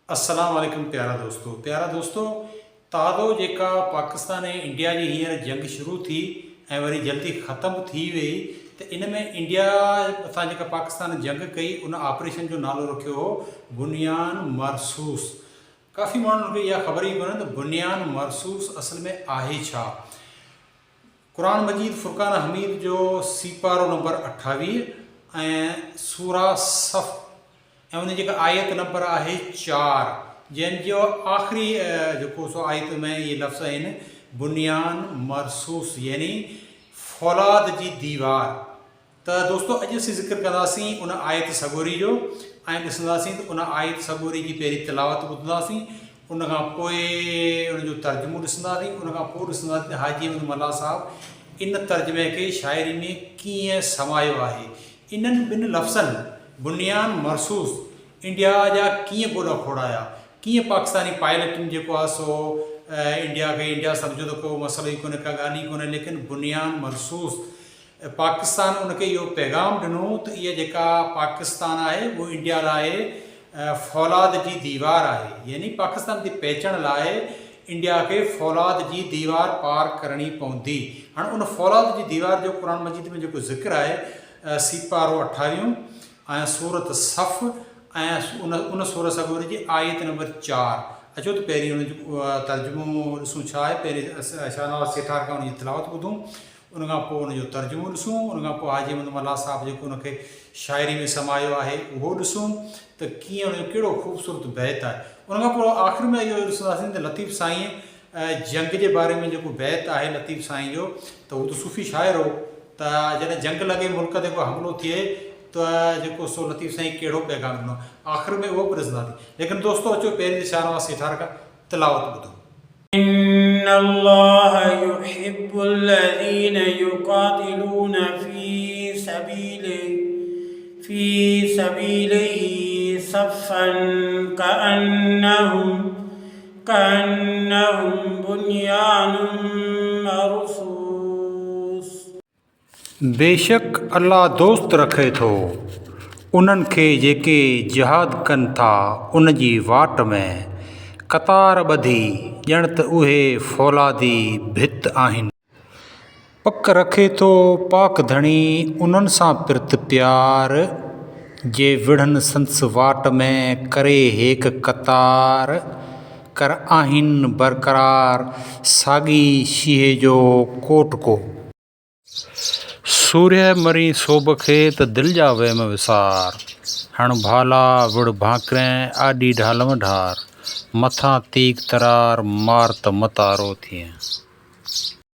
अस्सलाम वालेकुम प्यारा दोस्तों तादो जेका पाकिस्तान ऐं इंडिया जी हींअर जंग शुरू थी ऐं वरी जल्दी ख़त्म थी वई त इन में इंडिया असां जेका पाकिस्तान जंग कई उन ऑपरेशन जो नालो रखियो हो बुनियान मरसूस। काफ़ी माण्हुनि खे इहा ख़बर ई कोन्हे त बुनियान मरसूस असल में आहे छा। क़ुरान मजीद फ़ुरक़ान हमीद जो सीपारो नंबर 28 ऐं सूरा सफ़ ऐं उन जेका आयत नंबर आहे 4 जंहिंजो आख़िरी जेको सो आयत में इहे लफ़्ज़ आहिनि बुनियान मरसूस यानी फौलाद जी दीवार। त दोस्तों अॼु असीं ज़िक्र कंदासीं उन आयत सॻोरी जो ऐं ॾिसंदासीं त उन आयत सॻोरी जी पहिरीं तिलावत ॿुधंदासीं, उन खां पोइ उनजो तर्जुमो ॾिसंदासीं, उन खां पोइ ॾिसंदासीं त हाजी अहमद मल्ला साहब इन तर्जुमे खे शाइरी में कीअं समायो आहे। इन्हनि ॿिनि लफ़्ज़नि बुनियान मरसूस इंडिया जा कीअं गोॾा खोड़ाया, कीअं पाकिस्तानी पायलटनि जेको आहे सो इंडिया खे इंडिया सम्झो त को मसइलो ई कोन्हे, का ॻाल्हि ई कोन्हे, लेकिन बुनियान मरसूस पाकिस्तान उनखे इहो पैगाम ॾिनो त इहा जेका पाकिस्तान आहे उहो इंडिया लाइ फौलाद जी दीवार आहे, यानी पाकिस्तान खे पहचण लाइ इंडिया खे फौलाद जी दीवार पार करणी पवंदी। हाणे उन फौलाद जी दीवार जो क़ुरान मजीद में जेको ज़िक्र आहे सीपारो 28 ऐं सूरत सफ़ ऐं उन सूरत सॻोरी जी आयत नंबर 4। अचो त पहिरीं उनजो तर्जुमो ॾिसूं छा आहे। पहिरीं शाहनवाज़ सेठार खां उनजी तिलावत ॿुधूं, उन खां पोइ उनजो तर्जुमो ॾिसूं, उन खां पोइ हाजी अहमद मल्ला साहब जेको उनखे शाइरी में समायो आहे उहो ॾिसूं त कीअं उनजो कहिड़ो ख़ूबसूरत बैत आहे। उन खां पोइ आख़िर में इहो ॾिसंदासीं त लतीफ़ साईं जंग जे बारे में जेको बैत आहे लतीफ़ साईं जो त उहो त सूफ़ी शाइर हो त जॾहिं जंग लॻे मुल्क ते को हमिलो थिए तो जेको सो लतीफ़ साईं कहिड़ो पैगाम ॾिनो, आख़िर में उहो बि ॾिसंदासीं। लेकिन दोस्तों अचो पहिरीं शाहनवाज़ सेठार खां तिलावत ॿुधो। इन्नल्लाह युहिब्बुल्लज़ीना युक़ातिलूना फ़ी सबीलिही सफ़्फ़न कअन्नहुम बुनियानुम मरसूस। बेशक अल्लाह दोस्त रखे थो उन्हनि खे जेके जिहाद कनि था उन जी वाट में कतार ॿधी ॼण त उहे फौलादी भित आहिनि। पक रखे थो पाक धणी उन्हनि सां पिरत प्यार जे विढ़नि संस वाट में करे हेक कतार कर आहिनि बरक़रार साॻी शींहं जो कोट को। सूर्य मरी सोभ खे त दिलि जा वहम विसार हण भाला विड़ भांकरें आॾी ढालम ढार मथां तीक तरार मार त मतारो थिए।